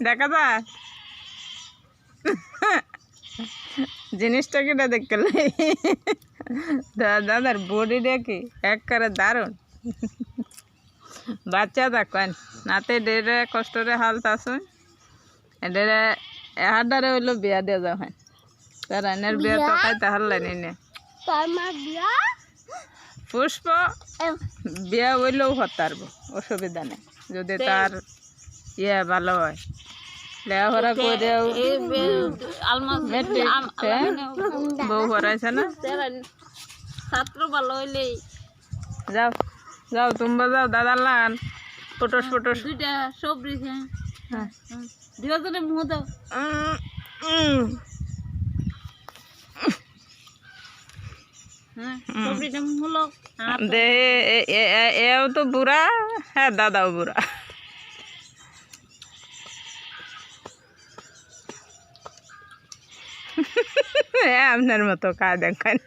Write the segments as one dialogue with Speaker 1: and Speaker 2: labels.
Speaker 1: দেখা যায় জিনিসটা কিটা দেখতে দাদার বডিটা কি এক করে দারুণ বাচ্চা দেখেন নাতে ডেরে কষ্টরে হালতা শুন এডেরে এহাডারে হইলো বিয়া দিয়ে যাবেন তারা এনের বিয়া তো খাইতে হারলেন এনে পুষ্প বিয়া হইলেও হতে পারবো অসুবিধা নেই যদি তার ইয়ে ভালো হয় লেখাপড়া করেও বউ ভরাইছে না
Speaker 2: ছাত্র ভালো হইলেই
Speaker 1: যাও যাও তোমরা যাও দাদার লান পটস পটস
Speaker 2: দুইটা সবজি হ্যাঁ দুজনে মুহ দাও হ্যাঁ সবজিটা মুহলো
Speaker 1: দে এও তো বুড়া হ্যাঁ দাদাও বুড়া আপনার মতো কাজ দেখেন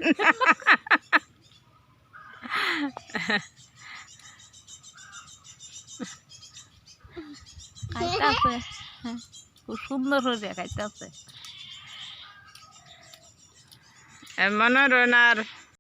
Speaker 2: খাইতেছে খুব সুন্দর হয়ে খাইতেছে
Speaker 1: মনে রইনার